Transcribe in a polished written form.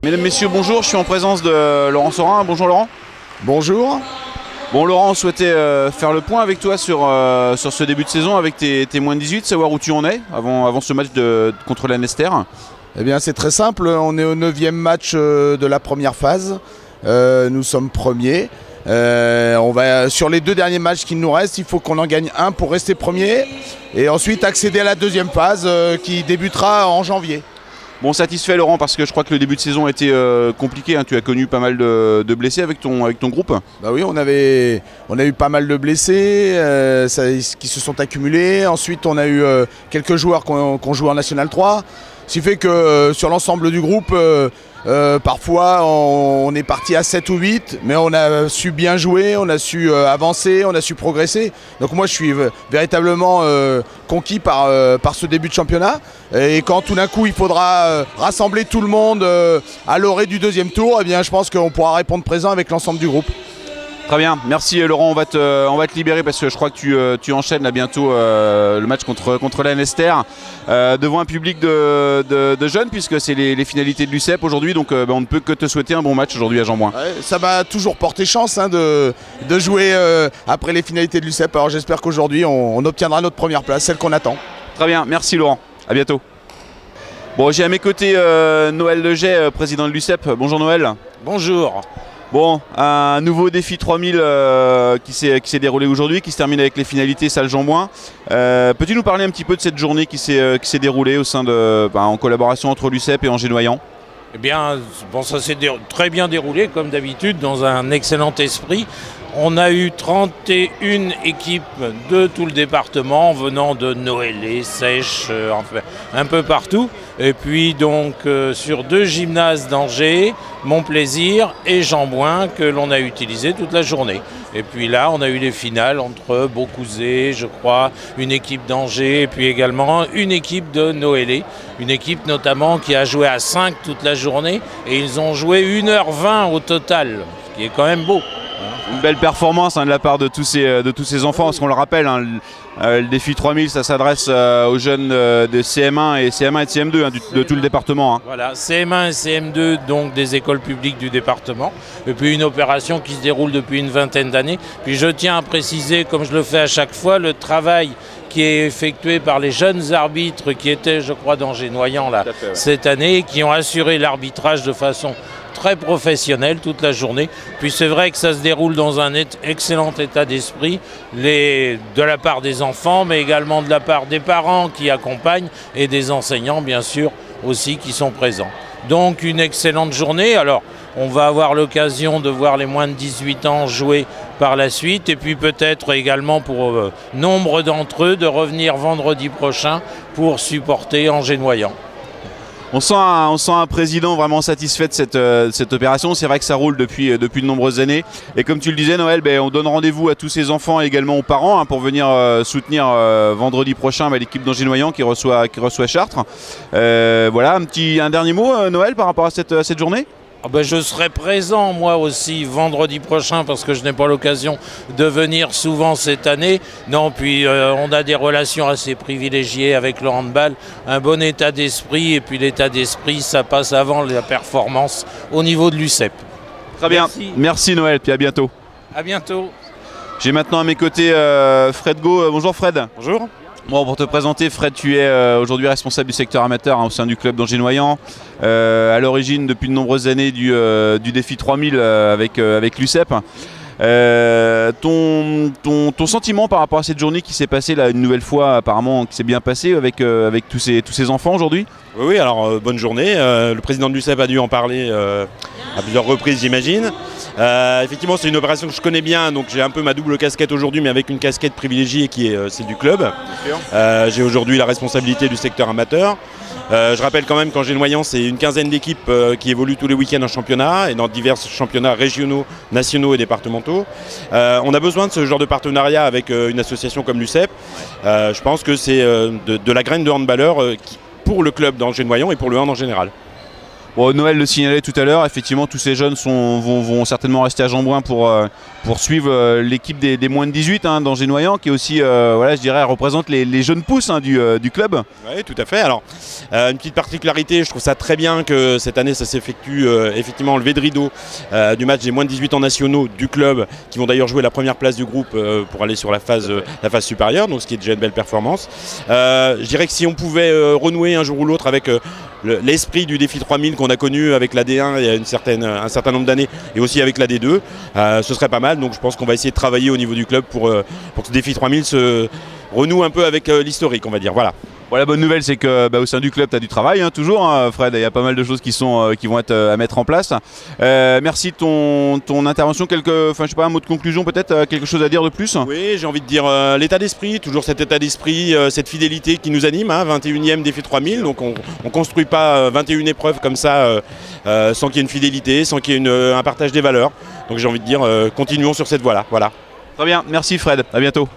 Mesdames, Messieurs, bonjour, je suis en présence de Laurent Sorin. Bonjour Laurent. Bonjour. Bon Laurent, on souhaitait faire le point avec toi sur ce début de saison avec tes moins de 18, savoir où tu en es avant ce match contre l'Annester. Eh bien c'est très simple, on est au 9e match de la première phase. Nous sommes premiers. On va sur les 2 derniers matchs qu'il nous reste, il faut qu'on en gagne un pour rester premier et ensuite accéder à la 2e phase qui débutera en janvier. Bon, satisfait Laurent, parce que je crois que le début de saison a été compliqué, hein. Tu as connu pas mal de blessés avec ton groupe. Bah oui, on a eu pas mal de blessés qui se sont accumulés. Ensuite on a eu quelques joueurs qui ont joué en National 3. Ce qui fait que sur l'ensemble du groupe, parfois on est parti à 7 ou 8, mais on a su bien jouer, on a su avancer, on a su progresser. Donc moi je suis véritablement conquis par ce début de championnat. Et quand tout d'un coup il faudra rassembler tout le monde à l'orée du 2e tour, eh bien je pense qu'on pourra répondre présent avec l'ensemble du groupe. Très bien, merci Laurent, on va te libérer parce que je crois que tu enchaînes là bientôt le match contre l'Annester devant un public de jeunes, puisque c'est les finalités de l'UCEP aujourd'hui, donc on ne peut que te souhaiter un bon match aujourd'hui à Jeanbouin. Ouais, ça m'a toujours porté chance hein, de jouer après les finalités de l'UCEP, alors j'espère qu'aujourd'hui on obtiendra notre première place, celle qu'on attend. Très bien, merci Laurent, à bientôt. Bon, j'ai à mes côtés Noël Leget, président de l'UCEP. Bonjour Noël. Bonjour. Bon, un nouveau défi 3000 qui s'est déroulé aujourd'hui, qui se termine avec les finalités salle Jeanbouin. Peux-tu nous parler un petit peu de cette journée qui s'est déroulée au sein en collaboration entre l'UCEP et Angers Noyant? Eh bien, bon, ça s'est très bien déroulé, comme d'habitude, dans un excellent esprit. On a eu 31 équipes de tout le département, venant de Noël, Sèche, enfin, un peu partout. Et puis donc sur 2 gymnases d'Angers, Montplaisir et Jeanbouin, que l'on a utilisé toute la journée. Et puis là, on a eu les finales entre Beaucouzé, je crois, une équipe d'Angers, et puis également une équipe de Noël. Une équipe notamment qui a joué à 5 toute la journée, et ils ont joué 1h20 au total, ce qui est quand même beau. Une belle performance hein, de la part de tous ces enfants, parce qu'on le rappelle, hein, le défi 3000, ça s'adresse aux jeunes de CM1 et CM2 hein, de tout le département. Hein. Voilà, CM1 et CM2, donc des écoles publiques du département, et puis une opération qui se déroule depuis une vingtaine d'années. Puis je tiens à préciser, comme je le fais à chaque fois, le travail qui est effectué par les jeunes arbitres qui étaient, je crois, d'Angers Noyant là, cette année, qui ont assuré l'arbitrage de façon très professionnel toute la journée. Puis c'est vrai que ça se déroule dans un excellent état d'esprit, de la part des enfants, mais également de la part des parents qui accompagnent et des enseignants, bien sûr, aussi qui sont présents. Donc une excellente journée. Alors, on va avoir l'occasion de voir les moins de 18 ans jouer par la suite, et puis peut-être également pour nombre d'entre eux de revenir vendredi prochain pour supporter Angers Noyant. On sent un président vraiment satisfait de cette opération. C'est vrai que ça roule depuis de nombreuses années. Et comme tu le disais Noël, on donne rendez-vous à tous ces enfants et également aux parents hein, pour venir soutenir vendredi prochain l'équipe d'Angers Noyant qui reçoit Chartres. Voilà, un dernier mot Noël par rapport à cette journée. Je serai présent moi aussi vendredi prochain parce que je n'ai pas l'occasion de venir souvent cette année. Non, puis on a des relations assez privilégiées avec le handball, un bon état d'esprit, et puis l'état d'esprit ça passe avant la performance au niveau de l'UCEP. Très bien, merci Noël, puis à bientôt. À bientôt. J'ai maintenant à mes côtés Fred Go. Bonjour Fred. Bonjour. Bon, pour te présenter, Fred, tu es aujourd'hui responsable du secteur amateur hein, au sein du club d'Angers Noyant, à l'origine depuis de nombreuses années du défi 3000 avec l'UCEP. Ton sentiment par rapport à cette journée qui s'est passée là une nouvelle fois, apparemment qui s'est bien passée avec tous ces enfants aujourd'hui? Oui, alors bonne journée. Le président de l'UCEP a dû en parler à plusieurs reprises, j'imagine. Effectivement, c'est une opération que je connais bien, donc j'ai un peu ma double casquette aujourd'hui, mais avec une casquette privilégiée qui est celle du club. J'ai aujourd'hui la responsabilité du secteur amateur. Je rappelle quand même qu'Angers Noyant, c'est une quinzaine d'équipes qui évoluent tous les week-ends en championnat et dans divers championnats régionaux, nationaux et départementaux. On a besoin de ce genre de partenariat avec une association comme l'UCEP. Je pense que c'est de la graine de handballeur pour le club d'Angers Noyant et pour le hand en général. Bon, Noël le signalait tout à l'heure, effectivement tous ces jeunes vont certainement rester à Jeanbrun pour suivre l'équipe des moins de 18 hein, d'Angers Noyant, qui est aussi, voilà, je dirais, représente les jeunes pousses hein, du club. Oui, tout à fait. Alors, une petite particularité, je trouve ça très bien que cette année ça s'effectue effectivement levé de rideau du match des moins de 18 ans nationaux du club, qui vont d'ailleurs jouer la première place du groupe pour aller sur la phase supérieure, donc ce qui est déjà une belle performance. Je dirais que si on pouvait renouer un jour ou l'autre avec l'esprit du défi 3000 qu'on a connu avec la D1 il y a un certain nombre d'années et aussi avec la D2, ce serait pas mal. Donc je pense qu'on va essayer de travailler au niveau du club pour que ce défi 3000 se renoue un peu avec l'historique, on va dire. Voilà. Bon, la bonne nouvelle, c'est que au sein du club, tu as du travail, hein, toujours, hein, Fred. Il y a pas mal de choses qui vont être à mettre en place. Merci de ton intervention. Je sais pas, un mot de conclusion peut-être, quelque chose à dire de plus? Oui, j'ai envie de dire l'état d'esprit, toujours cet état d'esprit, cette fidélité qui nous anime, hein, 21e défi 3000. Donc on ne construit pas 21 épreuves comme ça sans qu'il y ait une fidélité, sans qu'il y ait un partage des valeurs. Donc j'ai envie de dire, continuons sur cette voie-là. Voilà. Très bien, merci Fred, à bientôt.